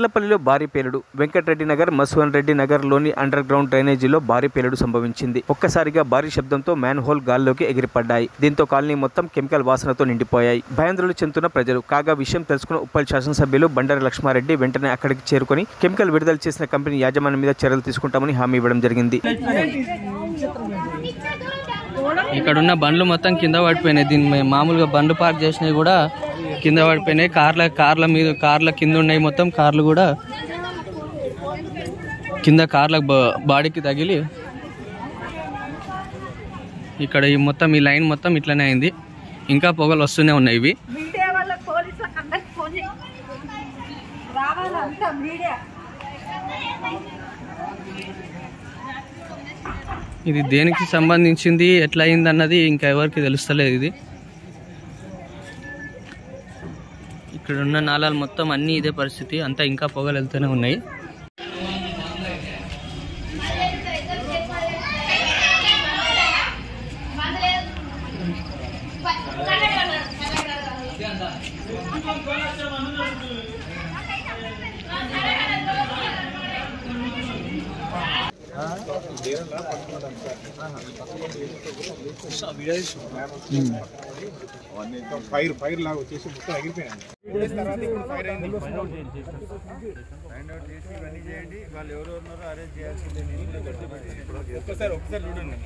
చర్లపల్లిలో భారీ పేలుడు. వెంకటరెడ్డి నగర్, మసూన్ రెడ్డి నగర్ లోని అండర్ గ్రౌండ్ డ్రైనేజీలో భారీ పేలుడు సంభవించింది. ఒక్కసారిగా భారీ శబ్దంతో మ్యాన్ హోల్ గాల్లోకి ఎగిరిపడ్డాయి. దీంతో కాలనీ మొత్తం కెమికల్ వాసనతో నిండిపోయాయి. భయాందోళన చెందుతున్న ప్రజలు. కాగా విషయం తెలుసుకున్న ఉప్పల్ శాసనసభ్యులు బండారి లక్ష్మారెడ్డి వెంటనే అక్కడికి చేరుకొని కెమికల్ విడుదల చేసిన కంపెనీ యాజమాన్యం మీద చర్యలు తీసుకుంటామని హామీ ఇవ్వడం జరిగింది. ఇక్కడున్న బండ్లు మొత్తం కింద పడిపోయినాయి. దీన్ని మామూలుగా బండ్లు పార్క్ చేసినవి కూడా కింద పడిపోయినాయి. కార్ల కింద ఉన్నాయి. మొత్తం కార్లు కూడా కింద కార్ల బాడీకి తగిలి ఇక్కడ ఈ మొత్తం ఈ లైన్ మొత్తం ఇట్లనే అయింది. ఇంకా పొగలు వస్తూనే ఉన్నాయి. ఇవి ఇది దేనికి సంబంధించింది, ఎట్లా అయింది అన్నది ఇంకా ఎవరికి తెలుస్తలేదు. ఇది ఇక్కడ ఉన్న నాలాలు మొత్తం అన్నీ ఇదే పరిస్థితి. అంతా ఇంకా పొగలు వెళ్తూనే ఉన్నాయి. ఫైర్ లాగా వచ్చేసి మొత్తం ఎగిరిపోయాయి. వాళ్ళు ఎవరు ఉన్నారో అరేంజ్ చేయాల్సిందే. ఒకసారి చూడండి.